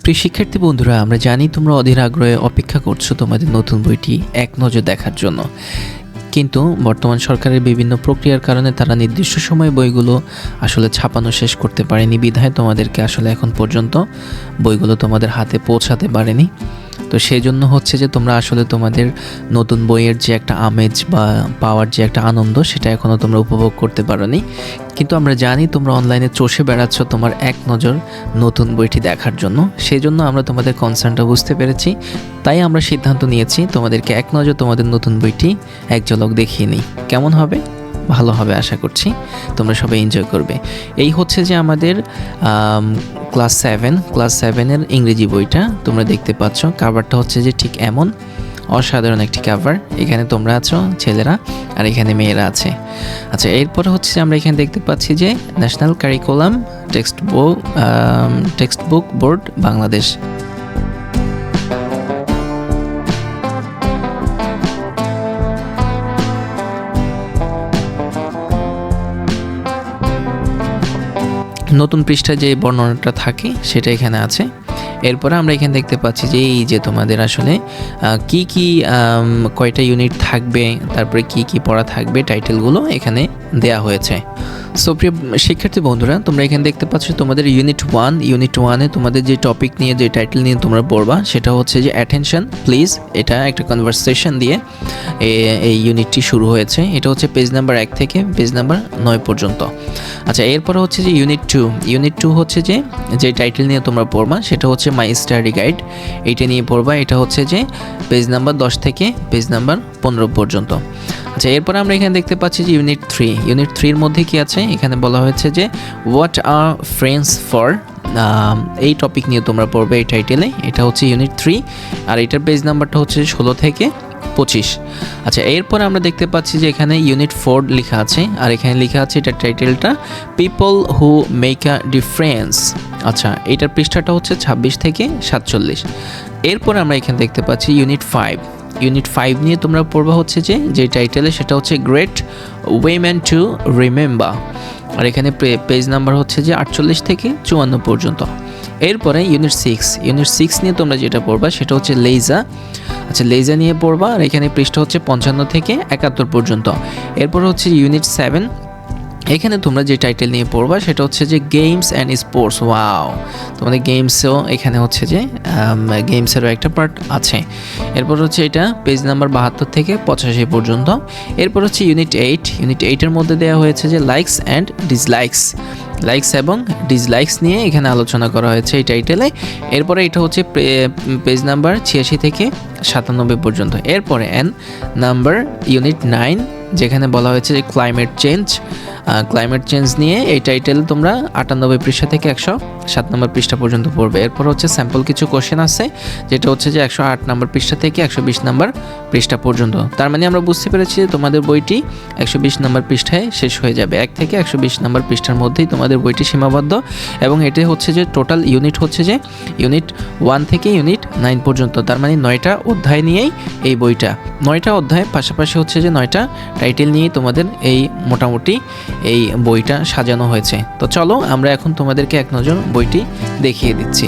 প্রিয় শিক্ষার্থী বন্ধুরা, আমরা জানি তোমরা অধীর আগ্রহে অপেক্ষা করছো তোমাদের নতুন বইটি এক নজর দেখার জন্য। কিন্তু বর্তমান সরকারের বিভিন্ন প্রক্রিয়ার কারণে তারা নির্দিষ্ট সময়ে বইগুলো আসলে ছাপানো শেষ করতে পারেনি, বিধায় তোমাদেরকে আসলে এখন পর্যন্ত বইগুলো তোমাদের হাতে পৌঁছাতে পারেনি। তো সেই জন্য হচ্ছে যে তোমরা আসলে তোমাদের নতুন বইয়ের যে একটা আমেজ বা পাওয়ার যে একটা আনন্দ, সেটা এখনও তোমরা উপভোগ করতে পারোনি। কিন্তু আমরা জানি তোমরা অনলাইনে চষে বেড়াচ্ছ তোমার এক নজর নতুন বইটি দেখার জন্য। সেই জন্য আমরা তোমাদের কনসার্নটা বুঝতে পেরেছি, তাই আমরা সিদ্ধান্ত নিয়েছি তোমাদেরকে এক নজর তোমাদের নতুন বইটি এক ঝলক দেখিয়ে নিই। কেমন হবে? ভালো হবে আশা করছি, তোমরা সবাই এনজয় করবে। এই হচ্ছে যে আমাদের ক্লাস 7-এর ইংরেজি বইটা তোমরা দেখতে পাচ্ছ। কাভারটা হচ্ছে যে ঠিক এমন অসাধারণ একটি কাভার। এখানে তোমরা আছো ছেলেরা আর এখানে মেয়েরা আছে। আচ্ছা, এরপরে হচ্ছে আমরা এখানে দেখতে পাচ্ছি যে national curriculum text book board Bangladesh. নতুন পৃষ্ঠায় যে বর্ণনাটা থাকে সেটা এখানে আছে। এরপরে আমরা এখানে দেখতে পাচ্ছি যে এই যে তোমাদের আসলে কি কি কয়টা ইউনিট থাকবে, তারপরে কি কি পড়া থাকবে, টাইটেলগুলো এখানে দেয়া হয়েছে। সো প্রিয় শিক্ষার্থী বন্ধুরা, তোমরা এখানে দেখতে পাচ্ছ তোমাদের ইউনিট 1-এ তোমাদের যে টপিক নিয়ে যে টাইটেল নিয়ে তোমরা পড়বা সেটা হচ্ছে যে অ্যাটেনশন প্লিজ। এটা একটা কনভারসেশন দিয়ে এই ইউনিটটি শুরু হয়েছে। এটা হচ্ছে পেজ নাম্বার 1 থেকে পেজ নাম্বার 9 পর্যন্ত। আচ্ছা, এরপরে হচ্ছে যে ইউনিট 2 হচ্ছে যে টাইটেল নিয়ে তোমরা পড়বা সেটা হচ্ছে মাই স্টাডি গাইড। এইটা নিয়ে পড়বা। এটা হচ্ছে যে পেজ নাম্বার 10 থেকে পেজ নাম্বার 15 পর্যন্ত। আচ্ছা, এরপর আমরা এখানে দেখতে পাচ্ছি যে ইউনিট 3-এর মধ্যে কি আছে, এখানে বলা হয়েছে যে হোয়াট আর ফ্রেন্ডস ফর। এই টপিক নিয়ে তোমরা পড়বে এই টাইটেলে। এটা হচ্ছে ইউনিট 3 আর এটার পেজ নাম্বারটা হচ্ছে 16 থেকে 25। আচ্ছা, এরপর আমরা দেখতে পাচ্ছি যে এখানে ইউনিট 4 লেখা আছে আর এখানে লেখা আছে এটার টাইটেলটা people who make a difference. আচ্ছা, এটার পৃষ্ঠাটা হচ্ছে 26 থেকে 47। এরপর আমরা এখানে দেখতে পাচ্ছি ইউনিট 5 নিয়ে তোমরা পড়বা হচ্ছে যে টাইটেলে সেটা হচ্ছে গ্রেট উইমেন টু রিমেম্বার। আর এখানে পেজ নাম্বার হচ্ছে যে 48 থেকে 54 পর্যন্ত। এরপরে ইউনিট 6 নিয়ে তোমরা যেটা পড়বা সেটা হচ্ছে লেজা। আচ্ছা, লেজা নিয়ে পড়বা আর এখানে পৃষ্ঠা হচ্ছে 55 থেকে 71 পর্যন্ত। এরপর হচ্ছে ইউনিট 7, এখানে তোমরা যে টাইটেল নিয়ে পড়বা সেটা হচ্ছে যে গেমস অ্যান্ড স্পোর্টস। ওয়াও, তোমাদের গেমসও এখানে হচ্ছে যে গেমসেরও একটা পার্ট আছে। এরপর হচ্ছে এটা পেজ নাম্বার 72 থেকে 85 পর্যন্ত। এরপর হচ্ছে ইউনিট 8-এর মধ্যে দেওয়া হয়েছে যে লাইকস অ্যান্ড ডিসলাইকস। লাইকস এবং ডিসলাইকস নিয়ে এখানে আলোচনা করা হয়েছে এই টাইটেলে। এরপরে এটা হচ্ছে পেজ নাম্বার 86 থেকে 97 পর্যন্ত। এরপরে নাম্বার ইউনিট 9, যেখানে বলা হয়েছে যে ক্লাইমেট চেঞ্জ নিয়ে এই টাইটেল তোমরা 98 পৃষ্ঠা থেকে 107 নম্বর পৃষ্ঠা পর্যন্ত পড়বে। এরপর হচ্ছে স্যাম্পল কিছু কোশ্চেন আছে, যেটা হচ্ছে যে 108 নম্বর পৃষ্ঠা থেকে 120 নম্বর পৃষ্ঠা পর্যন্ত। তার মানে আমরা বুঝতে পেরেছি যে তোমাদের বইটি 120 নম্বর পৃষ্ঠায় শেষ হয়ে যাবে। 1 থেকে 120 নম্বর পৃষ্ঠার মধ্যেই তোমাদের বইটি সীমাবদ্ধ। এবং এটি হচ্ছে যে টোটাল ইউনিট হচ্ছে যে ইউনিট 1 থেকে ইউনিট 9 পর্যন্ত। তার মানে 9টা অধ্যায় নিয়েই এই বইটা, 9টা অধ্যায় পাশাপাশি হচ্ছে যে 9টা টাইটেল নিয়েই তোমাদের এই মোটামুটি এই বইটা সাজানো হয়েছে। তো চলো আমরা এখন তোমাদেরকে এক নজর বইটি দেখিয়ে দিচ্ছি।